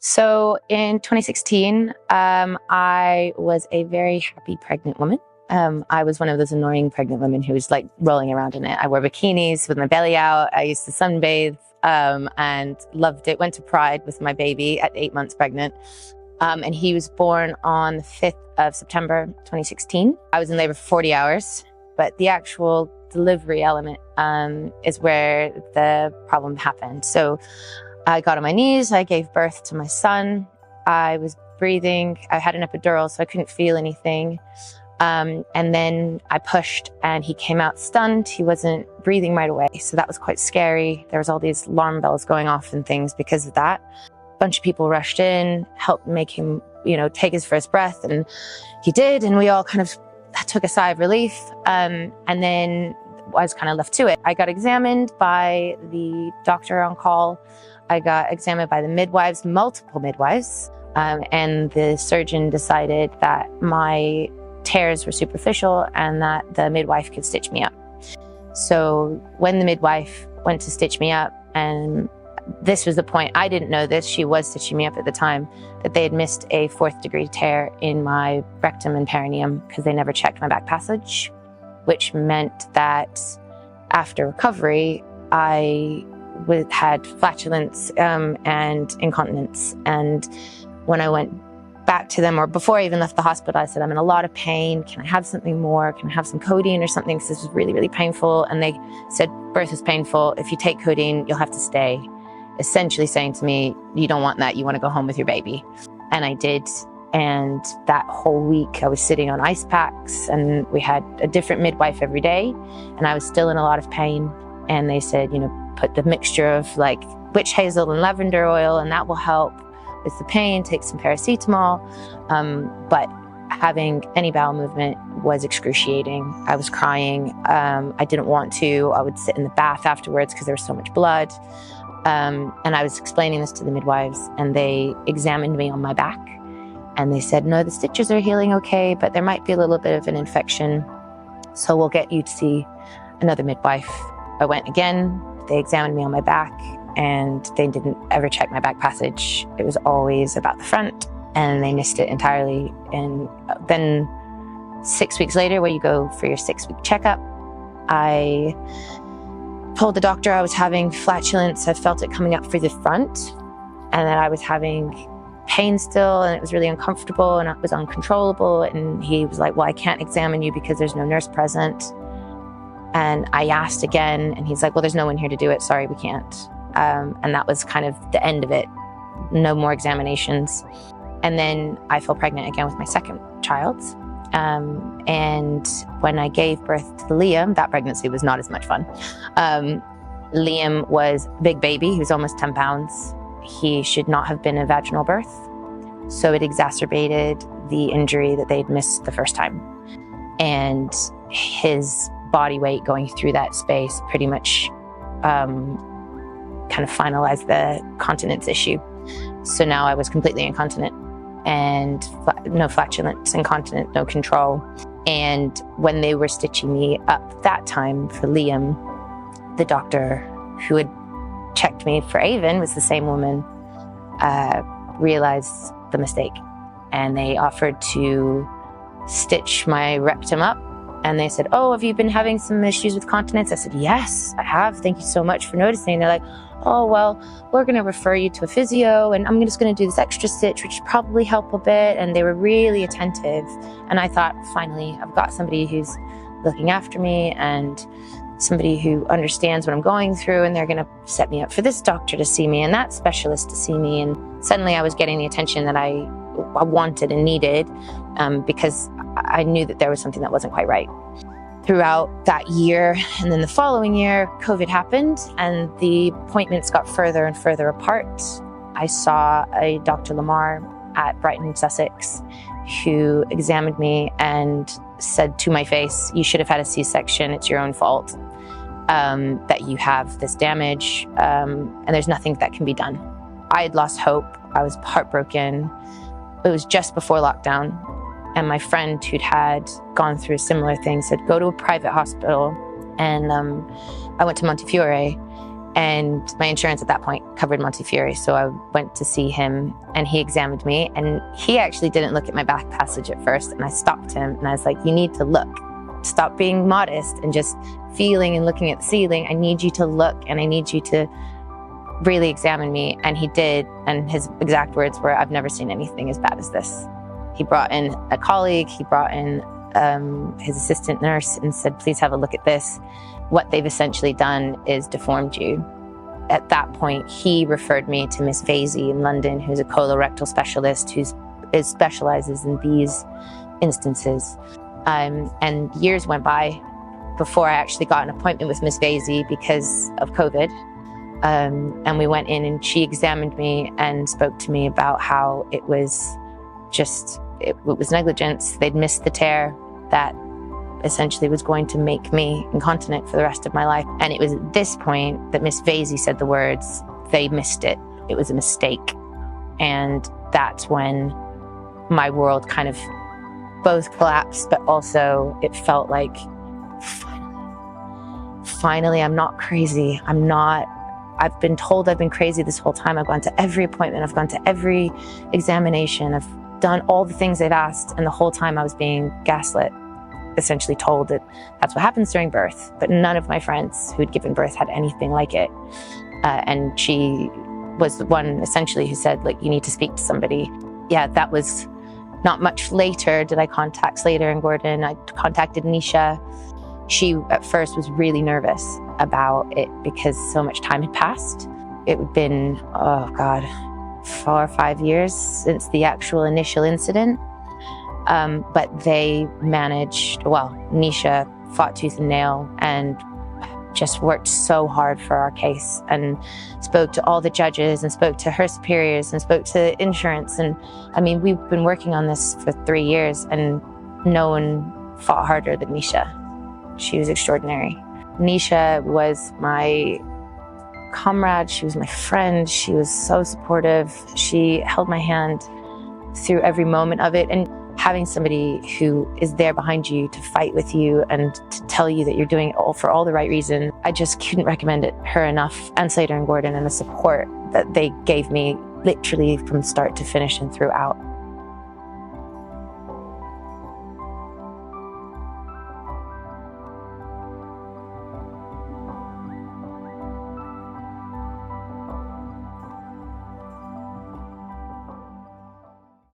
So in 2016, I was a very happy pregnant woman. I was one of those annoying pregnant women who was like rolling around in it. I wore bikinis with my belly out. I used to sunbathe and loved it. Went to Pride with my baby at 8 months pregnant. And he was born on the 5th of September, 2016. I was in labor for 40 hours, but the actual delivery element is where the problem happened. So I got on my knees, I gave birth to my son. I was breathing, I had an epidural, so I couldn't feel anything. And then I pushed and he came out stunned. He wasn't breathing right away. So that was quite scary. There was all these alarm bells going off and things because of that. A bunch of people rushed in, helped make him, take his first breath, and he did. And we all kind of took a sigh of relief. And then I was kind of left to it. I got examined by the doctor on call. I got examined by the midwives, multiple midwives, and the surgeon decided that my tears were superficial and that the midwife could stitch me up. So when the midwife went to stitch me up, and this was the point, I didn't know this, she was stitching me up at the time, that they had missed a 4th degree tear in my rectum and perineum because they never checked my back passage, which meant that after recovery, I had flatulence and incontinence. And when I went back to them, or before I even left the hospital, I said, I'm in a lot of pain. Can I have something more? Can I have some codeine or something? Because this was really, really painful. And they said, birth is painful. If you take codeine, you'll have to stay. Essentially saying to me, you don't want that. You want to go home with your baby. And I did. And that whole week I was sitting on ice packs, and we had a different midwife every day. And I was still in a lot of pain. And they said, put the mixture of like witch hazel and lavender oil, and that will help with the pain. Take some paracetamol. But having any bowel movement was excruciating. I was crying. I didn't want to. I would sit in the bath afterwards because there was so much blood. And I was explaining this to the midwives, and they examined me on my back, and they said, no, the stitches are healing okay, but there might be a little bit of an infection. So we'll get you to see another midwife. I went again. They examined me on my back, and they didn't ever check my back passage. It was always about the front, and they missed it entirely. And then 6 weeks later, when you go for your 6-week checkup, I told the doctor I was having flatulence. I felt it coming up through the front, and that I was having pain still, and it was really uncomfortable, and it was uncontrollable. And he was like, well, I can't examine you because there's no nurse present. And I asked again, and he's like, well, there's no one here to do it. Sorry, we can't. And that was kind of the end of it. No more examinations. And then I fell pregnant again with my second child. And when I gave birth to Liam, that pregnancy was not as much fun. Liam was a big baby. He was almost 10 pounds. He should not have been a vaginal birth. So it exacerbated the injury that they'd missed the first time. And his body weight going through that space pretty much kind of finalized the continence issue. So now I was completely incontinent, and no flatulence, incontinent, no control. And when they were stitching me up that time for Liam, the doctor who had checked me for Avon was the same woman, realized the mistake, and they offered to stitch my rectum up. And they said, oh, have you been having some issues with continence? I said, yes, I have. Thank you so much for noticing. They're like, oh, well, we're going to refer you to a physio, and I'm just going to do this extra stitch, which probably help a bit. And they were really attentive. And I thought, finally, I've got somebody who's looking after me and somebody who understands what I'm going through, and they're going to set me up for this doctor to see me and that specialist to see me. And suddenly I was getting the attention that I wanted and needed, because I knew that there was something that wasn't quite right. Throughout that year, and then the following year, COVID happened, and the appointments got further and further apart. I saw a Dr. Lamar at Brighton, Sussex, who examined me and said to my face, you should have had a C-section, it's your own fault, that you have this damage, and there's nothing that can be done. I had lost hope. I was heartbroken. It was just before lockdown. And my friend who'd had gone through a similar thing said, go to a private hospital. And I went to Montefiore, And my insurance at that point covered Montefiore. So I went to see him and he examined me, and he actually didn't look at my back passage at first. And I stopped him and I was like, you need to look. Stop being modest and just feeling and looking at the ceiling. I need you to look and I need you to really examine me. And he did. And his exact words were, I've never seen anything as bad as this. He brought in a colleague, he brought in his assistant nurse and said, please have a look at this. What they've essentially done is deformed you. At that point, he referred me to Miss Vasey in London, who's a colorectal specialist who specializes in these instances. And years went by before I actually got an appointment with Miss Vasey because of COVID. And we went in and she examined me and spoke to me about how it was negligence. They'd missed the tear that essentially was going to make me incontinent for the rest of my life. And it was at this point that Miss Vasey said the words, they missed it. It was a mistake. And that's when my world kind of both collapsed, but also it felt like, finally, I'm not crazy. I've been told I've been crazy this whole time. I've gone to every appointment. I've gone to every examination. I've done all the things they've asked. And the whole time I was being gaslit, essentially told that that's what happens during birth. But none of my friends who'd given birth had anything like it. And she was the one essentially who said, like, you need to speak to somebody. Yeah, that was not much later did I contact Slater and Gordon. I contacted Nisha. She at first was really nervous about it because so much time had passed. It had been, 4 or 5 years since the actual initial incident. But they managed, Nisha fought tooth and nail and just worked so hard for our case and spoke to all the judges and spoke to her superiors and spoke to insurance. And I mean, we've been working on this for 3 years and no one fought harder than Nisha. She was extraordinary. Nisha was my comrade. She was my friend. She was so supportive. She held my hand through every moment of it. And having somebody who is there behind you to fight with you and to tell you that you're doing it all for all the right reason, I just couldn't recommend her enough. And Slater and Gordon and the support that they gave me literally from start to finish and throughout.